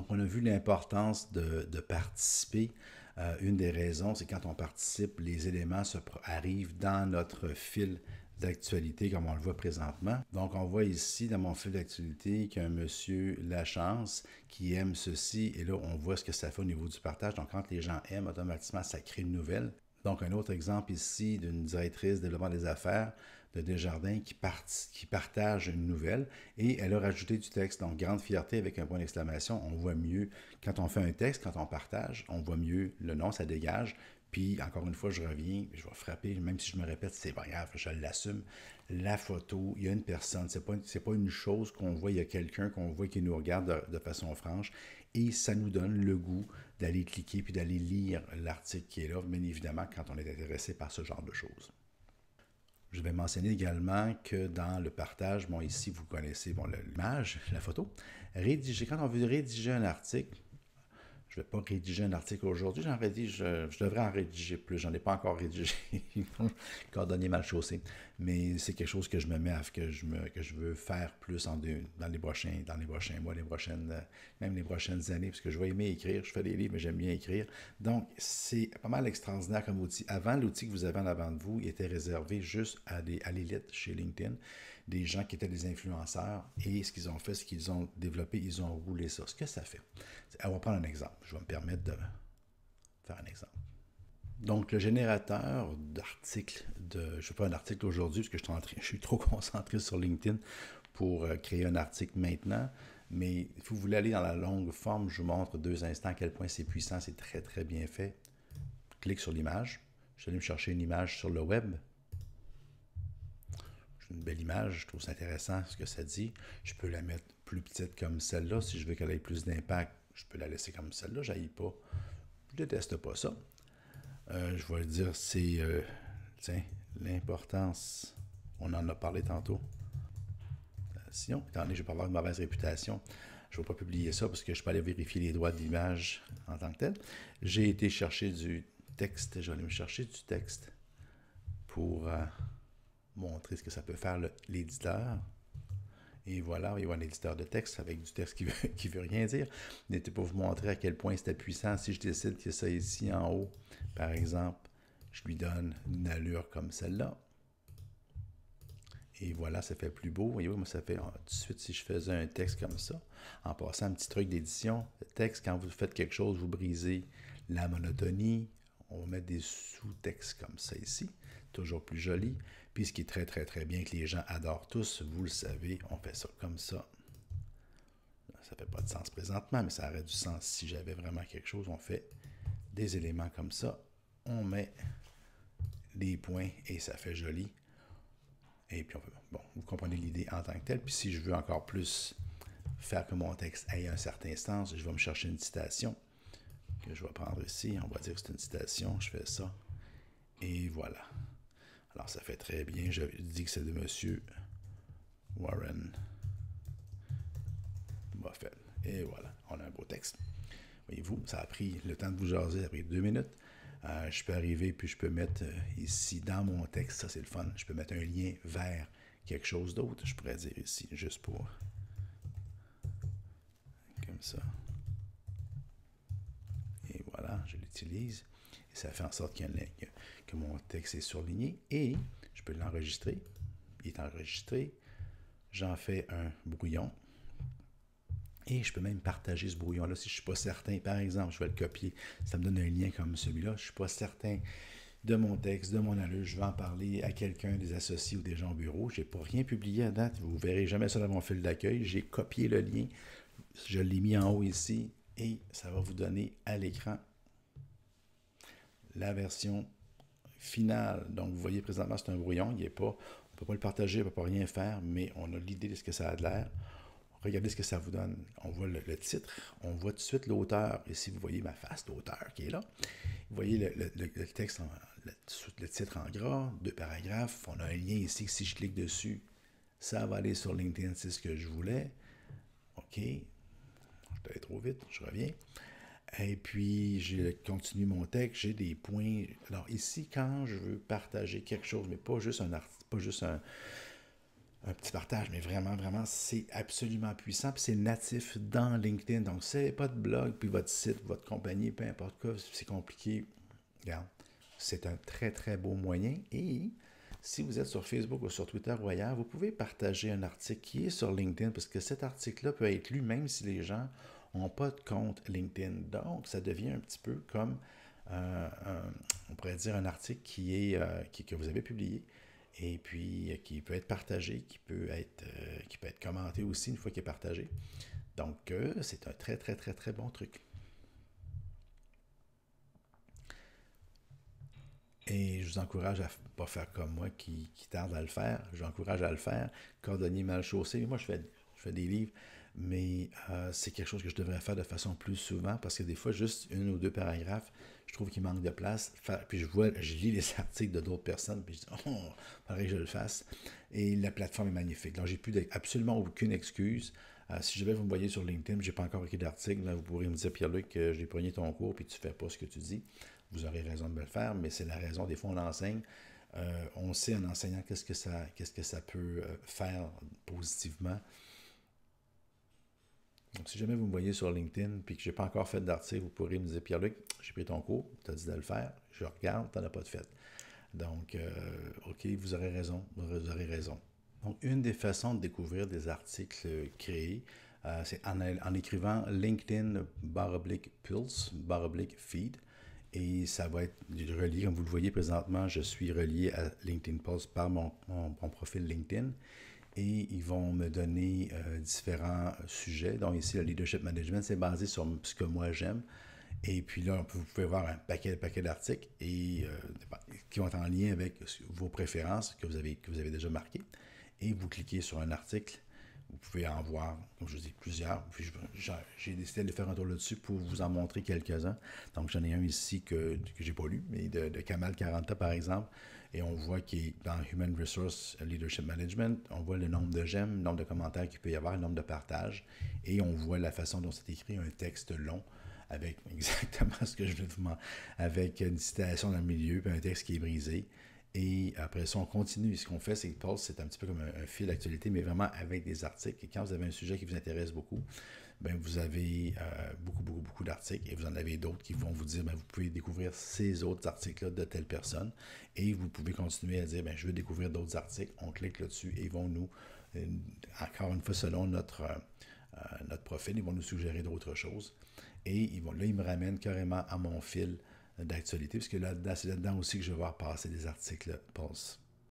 Donc, on a vu l'importance de participer. Une des raisons, c'est quand on participe, les éléments arrivent dans notre fil d'actualité, comme on le voit présentement. Donc, on voit ici, dans mon fil d'actualité, qu'il y a un monsieur Lachance qui aime ceci. Et là, on voit ce que ça fait au niveau du partage. Donc, quand les gens aiment, automatiquement, ça crée une nouvelle. Donc, un autre exemple ici d'une directrice de développement des affaires de Desjardins qui partage une nouvelle et elle a rajouté du texte. Donc, grande fierté avec un point d'exclamation. On voit mieux quand on fait un texte, quand on partage, on voit mieux le nom, ça dégage. Puis, encore une fois, je reviens, je vais frapper, même si je me répète, c'est pas grave, je l'assume. La photo, il y a une personne, c'est pas une chose qu'on voit, il y a quelqu'un qu'on voit qui nous regarde de façon franche et ça nous donne le goût d'aller cliquer puis d'aller lire l'article qui est là, bien évidemment, quand on est intéressé par ce genre de choses. Je vais mentionner également que dans le partage, bon, ici, vous connaissez l'image, la photo. Rédiger, quand on veut rédiger un article, je ne vais pas rédiger un article aujourd'hui, je devrais en rédiger plus, j'en ai pas encore rédigé, cordonnier mal chaussé, mais c'est quelque chose que je me mets que je veux faire plus dans les prochains mois, même les prochaines années, parce que je vais aimer écrire, je fais des livres, mais j'aime bien écrire. Donc, c'est pas mal extraordinaire comme outil. Avant, l'outil que vous avez en avant de vous était réservé juste à l'élite chez LinkedIn, des gens qui étaient des influenceurs, et ce qu'ils ont fait, ce qu'ils ont développé, ils ont roulé ça. Ce que ça fait, on va prendre un exemple. Je vais me permettre de faire un exemple. Donc, le générateur d'articles, je ne fais pas un article aujourd'hui parce que je suis trop concentré sur LinkedIn pour créer un article maintenant, mais si vous voulez aller dans la longue forme, je vous montre 2 instants à quel point c'est puissant, c'est très très bien fait. Clique sur l'image, je suis allé me chercher une image sur le web. Une belle image, je trouve ça intéressant ce que ça dit. Je peux la mettre plus petite comme celle-là. Si je veux qu'elle ait plus d'impact, je peux la laisser comme celle-là. Je n'haïs pas. Je déteste pas ça. Je vais le dire, c'est l'importance. On en a parlé tantôt. Sinon, étant donné que je vais pas avoir une mauvaise réputation, je ne vais pas publier ça parce que je peux aller vérifier les droits d'image en tant que tel. J'ai été chercher du texte. Je vais aller me chercher du texte pour montrer ce que ça peut faire l'éditeur. Et voilà, il y a un éditeur de texte avec du texte qui veut rien dire. C'était pour vous montrer à quel point c'était puissant. Si je décide que ça ici en haut, par exemple, je lui donne une allure comme celle-là. Et voilà, ça fait plus beau. Voyez, moi, ça fait tout de suite, si je faisais un texte comme ça, en passant un petit truc d'édition, le texte, quand vous faites quelque chose, vous brisez la monotonie. On va mettre des sous-textes comme ça ici, toujours plus joli. Puis ce qui est très, très, très bien, que les gens adorent tous, vous le savez, on fait ça comme ça. Ça ne fait pas de sens présentement, mais ça aurait du sens si j'avais vraiment quelque chose. On fait des éléments comme ça, on met des points et ça fait joli. Et puis, vous comprenez l'idée en tant que telle. Puis si je veux encore plus faire que mon texte ait un certain sens, je vais me chercher une citation que je vais prendre ici. On va dire que c'est une citation, je fais ça. Et voilà. Alors, ça fait très bien. Je dis que c'est de M. Warren Buffett. Et voilà, on a un beau texte. Voyez-vous, ça a pris le temps de vous jaser, ça a pris 2 minutes. Je peux arriver, puis je peux mettre ici dans mon texte, ça c'est le fun, je peux mettre un lien vers quelque chose d'autre, je pourrais dire ici, juste pour... Comme ça. Et voilà, je l'utilise. Et ça fait en sorte que mon texte est surligné. Et je peux l'enregistrer. Il est enregistré. J'en fais un brouillon. Et je peux même partager ce brouillon-là si je ne suis pas certain. Par exemple, je vais le copier. Ça me donne un lien comme celui-là. Je ne suis pas certain de mon texte, de mon allure. Je vais en parler à quelqu'un, des associés ou des gens au bureau. Je n'ai pas rien publié à date. Vous ne verrez jamais ça dans mon fil d'accueil. J'ai copié le lien. Je l'ai mis en haut ici. Et ça va vous donner à l'écran la version finale. Donc, vous voyez présentement, c'est un brouillon. On ne peut pas le partager, on ne peut pas rien faire, mais on a l'idée de ce que ça a de l'air. Regardez ce que ça vous donne. On voit le titre, on voit tout de suite l'auteur. Ici, vous voyez ma face d'auteur qui est là. Vous voyez le texte, le titre en gras, 2 paragraphes. On a un lien ici. Si je clique dessus, ça va aller sur LinkedIn. C'est ce que je voulais. OK. Je suis allé trop vite. Je reviens. Et puis, je continue mon texte. J'ai des points. Alors ici, quand je veux partager quelque chose, mais pas juste un article, pas juste un petit partage, mais vraiment, vraiment, c'est absolument puissant. Puis c'est natif dans LinkedIn. Donc, c'est pas de blog, puis votre site, votre compagnie, peu importe quoi, c'est compliqué. Regarde, c'est un très, très beau moyen. Et si vous êtes sur Facebook ou sur Twitter ou ailleurs, vous pouvez partager un article qui est sur LinkedIn parce que cet article-là peut être lu même si les gens n'ont pas de compte LinkedIn. Donc, ça devient un petit peu comme, on pourrait dire, un article que vous avez publié et puis qui peut être partagé, qui peut être commenté aussi une fois qu'il est partagé. Donc, c'est un très, très, très, très bon truc. Et je vous encourage à ne pas faire comme moi qui tarde à le faire. Je vous encourage à le faire. Cordonnier mal chaussé. Moi, je fais des livres, mais c'est quelque chose que je devrais faire de façon plus souvent parce que des fois, juste une ou deux paragraphes, je trouve qu'il manque de place. Puis je lis les articles de d'autres personnes, puis je dis, oh, il faudrait que je le fasse. Et la plateforme est magnifique. Donc, j'ai plus absolument aucune excuse. Si jamais vous me voyez sur LinkedIn, je n'ai pas encore écrit d'article, vous pourrez me dire, Pierre-Luc, j'ai pogné ton cours, puis tu ne fais pas ce que tu dis. Vous aurez raison de me le faire, mais c'est la raison. Des fois, on enseigne. On sait en enseignant qu'est-ce que ça peut faire positivement. Donc, si jamais vous me voyez sur LinkedIn et que je n'ai pas encore fait d'article, vous pourrez me dire, Pierre-Luc, j'ai pris ton cours, tu as dit de le faire, je regarde, tu n'en as pas de fait. Donc, OK, vous aurez raison, vous aurez raison. Donc, une des façons de découvrir des articles créés, c'est en écrivant LinkedIn /Pulse /feed. Et ça va être relié, comme vous le voyez présentement, je suis relié à LinkedIn Pulse par mon profil LinkedIn. Et ils vont me donner différents sujets. Donc ici, le leadership management, c'est basé sur ce que moi j'aime. Et puis là, vous pouvez voir un paquet d'articles qui vont être en lien avec vos préférences que vous avez déjà marquées. Et vous cliquez sur un article. Vous pouvez en voir, comme je vous dis, plusieurs. Puis j'ai décidé de faire un tour là-dessus pour vous en montrer quelques-uns. Donc j'en ai un ici que je n'ai pas lu, mais de Kamal Karanta, par exemple. Et on voit qu'il est dans Human Resource Leadership Management. On voit le nombre de j'aime, le nombre de commentaires qu'il peut y avoir, le nombre de partages. Et on voit la façon dont c'est écrit, un texte long avec exactement ce que je viens de vous montrer, avec une citation dans le milieu, puis un texte qui est brisé. Et après ça, on continue. Ce qu'on fait, c'est que Pulse, c'est un petit peu comme un fil d'actualité, mais vraiment avec des articles. Et quand vous avez un sujet qui vous intéresse beaucoup, ben vous avez beaucoup d'articles et vous en avez d'autres qui vont vous dire, ben vous pouvez découvrir ces autres articles-là de telle personne et vous pouvez continuer à dire, ben je veux découvrir d'autres articles. On clique là-dessus et ils vont nous, encore une fois, selon notre profil, ils vont nous suggérer d'autres choses. Et là, ils me ramènent carrément à mon fil d'actualité, puisque là-dedans, c'est là-dedans aussi que je vais voir passer des articles Pulse.